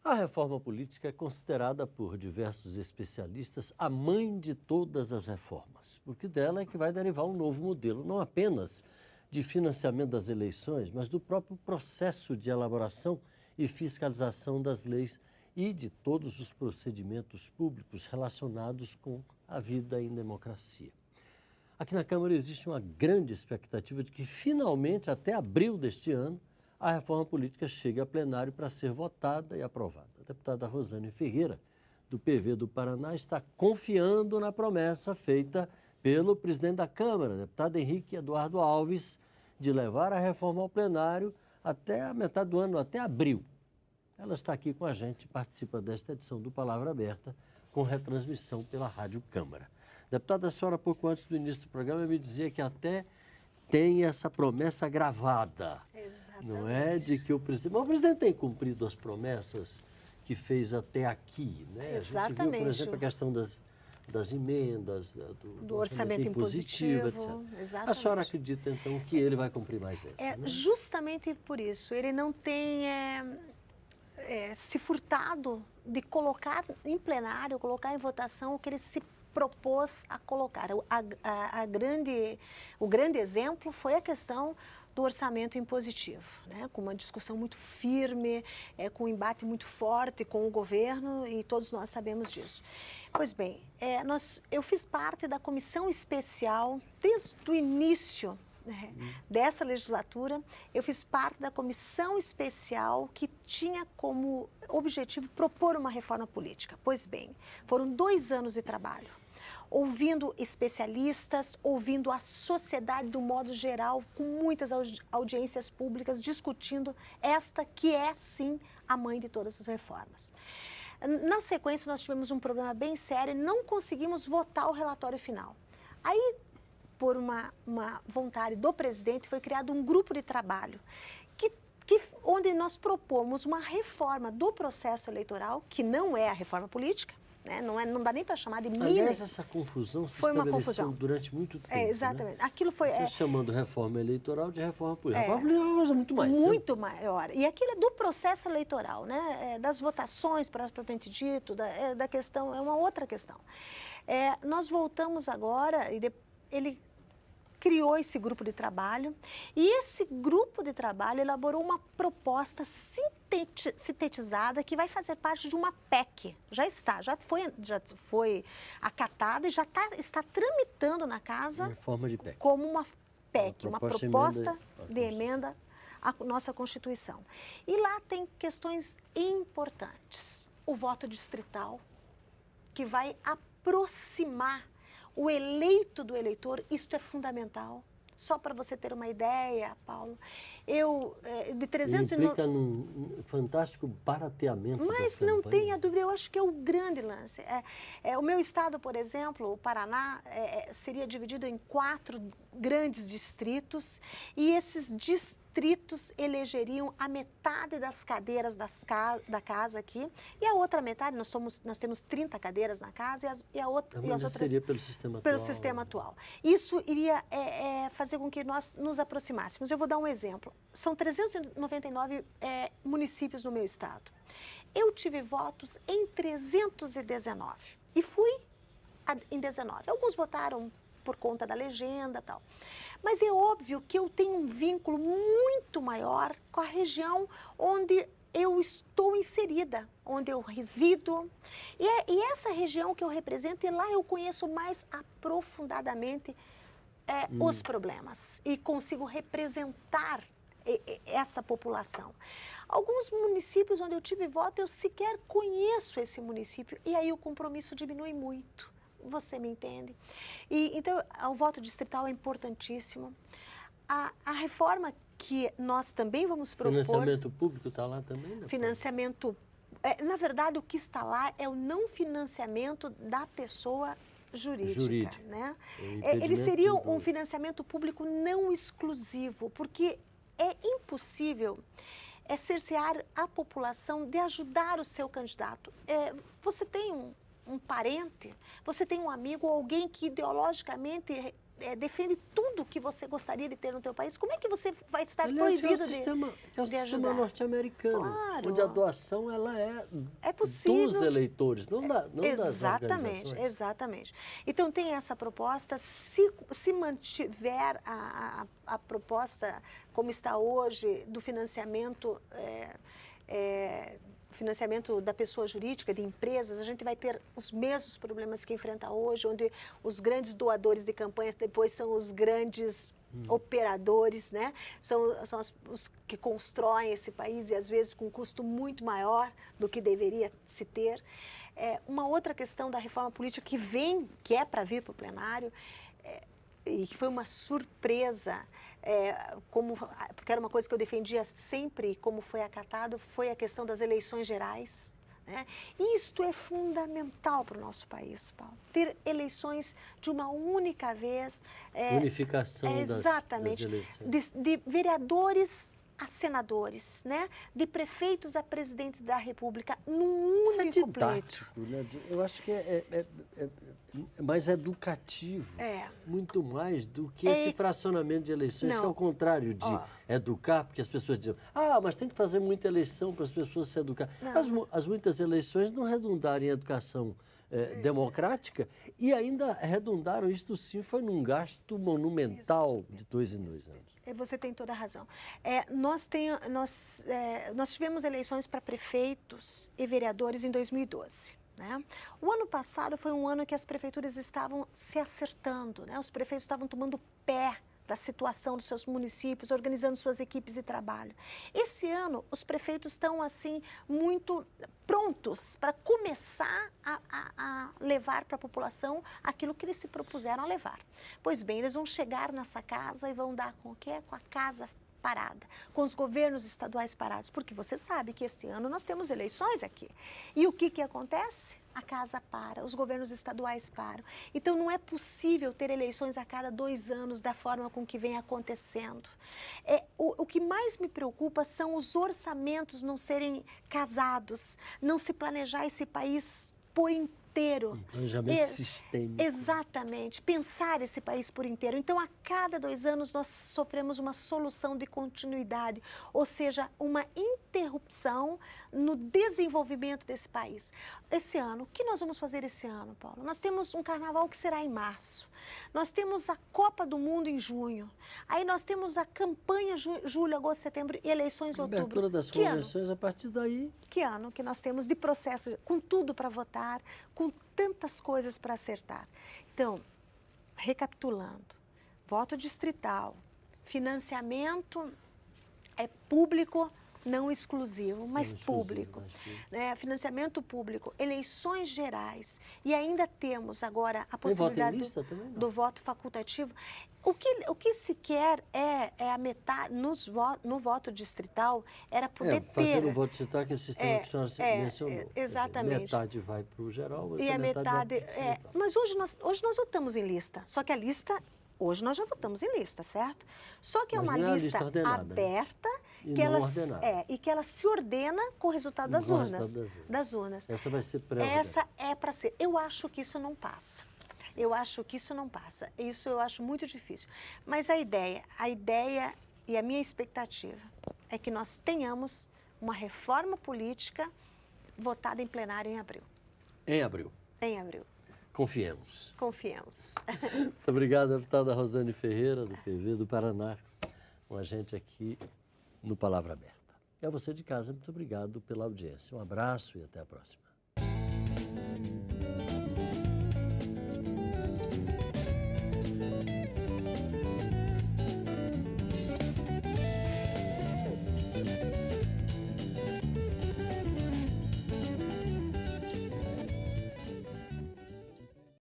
A reforma política é considerada por diversos especialistas a mãe de todas as reformas, porque dela é que vai derivar um novo modelo, não apenas de financiamento das eleições, mas do próprio processo de elaboração e fiscalização das leis e de todos os procedimentos públicos relacionados com a vida em democracia. Aqui na Câmara existe uma grande expectativa de que, finalmente, até abril deste ano, a reforma política chegue a plenário para ser votada e aprovada. A deputada Rosane Ferreira, do PV do Paraná, está confiando na promessa feita pelo presidente da Câmara, deputado Henrique Eduardo Alves, de levar a reforma ao plenário até a metade do ano, até abril. Ela está aqui com a gente, participa desta edição do Palavra Aberta, com retransmissão pela Rádio Câmara. Deputada, a senhora, pouco antes do início do programa, me dizia que até tem essa promessa gravada. Exatamente. Não é de que o presidente... Mas o presidente tem cumprido as promessas que fez até aqui, né? Exatamente. A gente viu, por exemplo, a questão das emendas, do orçamento impositivo, etc. Exatamente. A senhora acredita, então, que ele vai cumprir mais essa, né? Justamente por isso. Ele não tem se furtado de colocar em plenário, colocar em votação o que ele se propôs a colocar. O grande exemplo foi a questão do orçamento impositivo, né? Com uma discussão muito firme, com um embate muito forte com o governo, e todos nós sabemos disso. Pois bem, eu fiz parte da comissão especial desde o início, né, dessa legislatura. Eu fiz parte da comissão especial que tinha como objetivo propor uma reforma política. Pois bem, foram 2 anos de trabalho, ouvindo especialistas, ouvindo a sociedade do modo geral, com muitas audiências públicas, discutindo esta que é, sim, a mãe de todas as reformas. Na sequência, nós tivemos um problema bem sério e não conseguimos votar o relatório final. Aí, por uma vontade do presidente, foi criado um grupo de trabalho onde nós propomos uma reforma do processo eleitoral, que não é a reforma política, né? Não dá nem para chamar de mini. Aliás, essa confusão se foi uma estabeleceu confusão durante muito tempo. Exatamente. Né? Aquilo foi... chamando reforma eleitoral de reforma política. Reforma política é uma coisa muito mais. Muito maior. E aquilo é do processo eleitoral, né? Das votações, propriamente dito, da questão, é uma outra questão. Nós voltamos agora, e ele criou esse grupo de trabalho, e esse grupo de trabalho elaborou uma proposta sintetizada que vai fazer parte de uma PEC. Já foi acatada e já está tramitando na casa em forma de PEC. Como uma PEC, uma proposta de emenda à nossa Constituição. E lá tem questões importantes. O voto distrital, que vai aproximar o eleito do eleitor. Isto é fundamental. Só para você ter uma ideia, Paulo, de 390... Implica num fantástico barateamento. Mas não tenha dúvida, eu acho que é o grande lance. O meu estado, por exemplo, o Paraná, seria dividido em 4 grandes distritos, e esses distritos elegeriam a metade das cadeiras da casa aqui, e a outra metade, nós temos 30 cadeiras na casa, e as outras seria pelo sistema atual. Pelo sistema atual. Isso iria fazer com que nós nos aproximássemos. Eu vou dar um exemplo. São 399 municípios no meu estado. Eu tive votos em 319 e fui em 19. Alguns votaram por conta da legenda e tal. Mas é óbvio que eu tenho um vínculo muito maior com a região onde eu estou inserida, onde eu resido. E essa região que eu represento, e lá eu conheço mais aprofundadamente os problemas e consigo representar essa população. Alguns municípios onde eu tive voto, eu sequer conheço esse município, e aí o compromisso diminui muito. Você me entende? Então, o voto distrital é importantíssimo. A reforma que nós também vamos propor... Financiamento público está lá também? Né? Financiamento... na verdade, o que está lá é o não financiamento da pessoa jurídica. Né? Ele seria um financiamento público não exclusivo, porque é impossível cercear a população de ajudar o seu candidato. Você tem um parente, você tem um amigo, alguém que ideologicamente defende tudo que você gostaria de ter no teu país, como é que você vai estar Aliás, proibido é o sistema de ajudar? sistema norte-americano, Claro. onde a doação ela é possível. dos eleitores, não das Exatamente, organizações. exatamente. Então tem essa proposta, se mantiver a proposta como está hoje do financiamento financiamento da pessoa jurídica, de empresas, a gente vai ter os mesmos problemas que enfrenta hoje, onde os grandes doadores de campanhas depois são os grandes operadores, né? São os que constroem esse país e às vezes com um custo muito maior do que deveria se ter. Uma outra questão da reforma política que é para vir para o plenário, e que foi uma surpresa, porque era uma coisa que eu defendia sempre, como foi acatado, foi a questão das eleições gerais. Né? Isto é fundamental para o nosso país, Paulo. Ter eleições de uma única vez. Unificação exatamente, das eleições. De vereadores a senadores, né? De prefeitos a presidente da República, num Isso é único pleito. didático, né? Eu acho que é mais educativo, muito mais do que esse fracionamento de eleições, Não. que é o contrário de educar, porque as pessoas dizem, mas tem que fazer muita eleição para as pessoas se educar. As muitas eleições não redundaram em educação democrática e ainda redundaram, isto sim, foi num gasto monumental de 2 em 2 anos. Você tem toda a razão. Nós tivemos eleições para prefeitos e vereadores em 2012. Né? O ano passado foi um ano que as prefeituras estavam se acertando, né? Os prefeitos estavam tomando pé da situação dos seus municípios, organizando suas equipes de trabalho. Esse ano, os prefeitos estão, assim, muito prontos para começar a levar para a população aquilo que eles se propuseram a levar. Pois bem, eles vão chegar nessa casa e vão dar com o quê? Com a casa parada, com os governos estaduais parados, porque você sabe que este ano nós temos eleições aqui. E o que acontece? A casa para, os governos estaduais param. Então, não é possível ter eleições a cada 2 anos da forma com que vem acontecendo. O que mais me preocupa são os orçamentos não serem casados, não se planejar esse país por inteiro. Um planejamento sistêmico. Exatamente, pensar esse país por inteiro. Então, a cada 2 anos, nós sofremos uma solução de continuidade, ou seja, uma interrupção no desenvolvimento desse país. Esse ano, o que nós vamos fazer esse ano, Paulo? Nós temos um carnaval que será em março, nós temos a Copa do Mundo em junho, aí nós temos a campanha julho, agosto, setembro e eleições em outubro. Abertura das convenções, a partir daí... Que ano que nós temos de processo, com tudo para votar, com tantas coisas para acertar. Então, recapitulando, voto distrital, financiamento público, não exclusivo, mas público. Né? Financiamento público, eleições gerais. E ainda temos agora a possibilidade do voto facultativo. O que se quer é a metade, no voto distrital, era poder ter... Fazer o voto distrital, aquele sistema que a senhora mencionou. Exatamente. Metade vai para o geral, outra e a metade vai para o distrital. Mas hoje nós votamos em lista, só que a lista... Hoje nós já votamos em lista, certo? Só que é uma lista aberta, e que ela se ordena com o resultado das urnas. Essa vai ser pré-ordenada. Essa é para ser. Eu acho que isso não passa. Isso eu acho muito difícil. Mas a ideia e a minha expectativa é que nós tenhamos uma reforma política votada em plenário em abril. Em abril. Em abril. Confiemos. Confiemos. Muito obrigado, deputada Rosane Ferreira, do PV do Paraná, com a gente aqui no Palavra Aberta. E a você de casa, muito obrigado pela audiência. Um abraço e até a próxima.